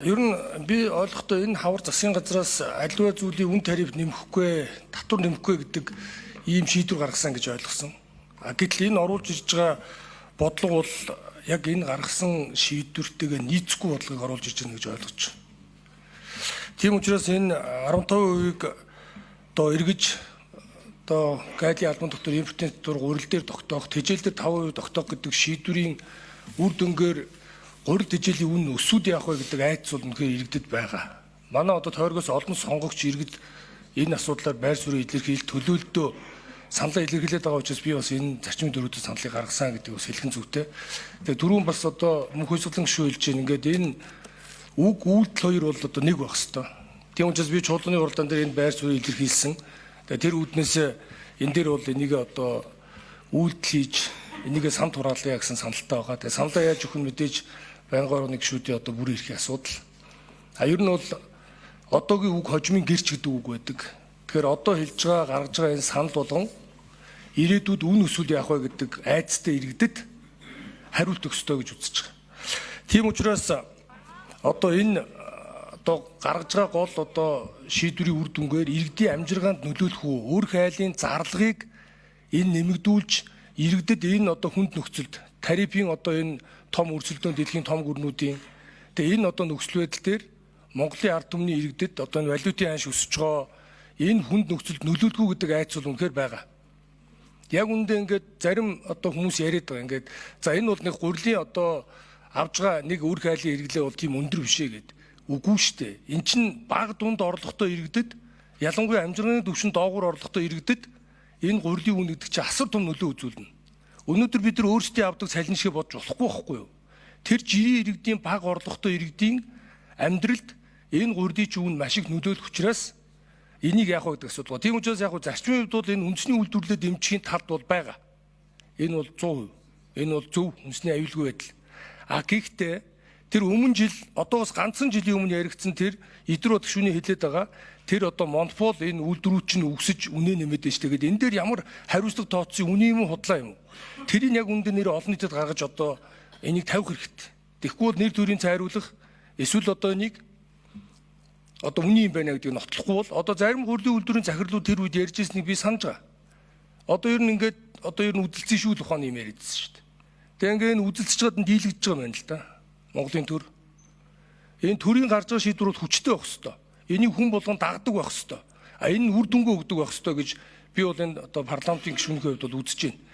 Ер нь би ойлгохдоо энэ хавар засгийн газраас аливаа зүйлийн үн тариф нэмэхгүй, татвар нэмэхгүй гэдэг ийм шийдвэр гаргасан гэж ойлгосон. Гэтэл энэ оруулж ирж байгаа бодлого бол яг энэ гаргасан шийдвэртэйгээ нийцэхгүй бодлогыг оруулж ирж байна гэж ойлгож байна. Тийм учраас энэ 15%-ийг одоо эргэж одоо гайлын албан доктор импотент дотор гурил дээр тогтоох, тэжээл дээр 5% тогтоох гэдэг шийдвэрийн үр дүнгээр гурил тэжээлийн үн өсвүүд яах вэ гэдэг айдас бол үнэхээр иргэдэд байгаа. Манай одоо тойргоос олон сонгогч иргэд энэ асуудлаар байр суурийн илэрхийлэл төлөөлөлтөө саналаа илэрхийлээд байгаа учраас би бас энэ зарчмын дөрөвдөд саналыг гаргасан гэдэг бас хэлхэн зүйтэй. Тэгээ түрүүн бас одоо мөнх хөсгөлэн гишүүн хэлж байна. Ингээд энэ үг үйлдэл хоёр бол одоо нэг байх хэвээр. Тийм учраас би чуулганы уралдаан дээр энэ байр суурийг илэрхийлсэн. Тэгээ тэр үүднээс энэ дээр бол энийг одоо үйлдэл хийж энийгээ сан тураалъя гэсэн саналтай байгаа. Тэгээ саналаа яаж өгөх нь мэдээж байнгын орны гишүүдийн одоо бүрийн эрхийн асуудал. Ер нь бол одоогийн үг хожимын гэрч гэдэг үг байдаг. Тэгэхээр одоо хэлж байгаа гаргаж байгаа энэ санал болгон ирээдүйд үн өсвөл яах вэ гэдэг айцтай иргэдэд хариулт өгөх ёстой гэж үзэж байгаа. Тийм учраас одоо энэ одоо гаргаж байгаа гол одоо шийдвэрийн үр дүнгээр иргэдийн амжиргаанд нөлөөлөх үү, өөрх айлын зарлагыг энэ нэмэгдүүлж иргэдэд энэ одоо хүнд нөхцөлд тарифын одоо энэ том өрсөлдөөн дэлхийн том гүрнүүдийн тэгээ энэ одоо нөхцөл байдал дээр Монголын ард түмний иргэдэд одоо энэ валютын анш өсөж байгаа энэ хүнд нөхцөлд нөлөөлгүй гэдэг айц бол үнэхээр байгаа. Яг үүндээ ингээд зарим одоо хүмүүс яриад байгаа ингээд за энэ бол нэг гурлийн одоо авж байгаа нэг өөрх айлын хэрэглээ бол тийм өндөр биш ээ гэд. Үгүй шүү дээ. Эн чинь бага дунд орлоготой иргэдэд ялангуяа амжиргааны түвшин доогуур орлоготой иргэдэд энэ гурлийн үн гэдэг чинь асар том нөлөө үзүүлнэ. Өнөөдөр бид нар өөрсдийн авдаг цалин шиг бодож болохгүй байхгүй юу? Тэр жирийн иргэдийн бага орлоготой иргэдийн амьдралд энэ гурлийн үн маш их нөлөөлөх учраас энийг яах вэ гэдэг асуудал. Тийм учраас яг зарчмын хувьд бол энэ үндэсний үйлдвэрлэлд дэмжихийн талд бол байгаа. Энэ бол 100%. Энэ бол зөв үндэсний аюулгүй байдал. Гэхдээ тэр өмнө жил одоо бас ганцхан жилийн өмнө яригдсан тэр идэр бод гишүүний хэлээд байгаа тэр одоо монопол энэ үйлдвэрүүд чинь үгсэж үнэ нэмээд байж тэгээд энэ дээр ямар хариуцлага тооцсон үнэ юм уу худлаа юм уу? Тэрийг яг үндэ нэр олон нийтэд гаргаж одоо энийг тавих хэрэгтэй. Тэгэхгүй бол нэр төрийн цайруулах эсвэл одоо энийг одоо үний юм байна гэдгийг нотлохгүй бол одоо зарим гурлийн үйлдвэрийн захирлууд тэр үед ярьж ирснийг би санаж байгаа. Одоо ер нь ингээд одоо ер нь үдэлцэн шүү л ухааны юм яриадсэн шүү дээ. Тэгээ ингээд энэ үдэлцэж байгаад нь дийлэгдэж байгаа юм байна л да. Монголын төр. Энэ төрийн гарч байгаа шийдвэр бол хүчтэй байх хэвээр. Энийг хүн болгон дагдаг байх хэвээр. Энэ үр дүнгээ өгдөг байх хэвээр гэж би бол энэ одоо парламентын гишүүнийхээ хувьд бол үзэж байна.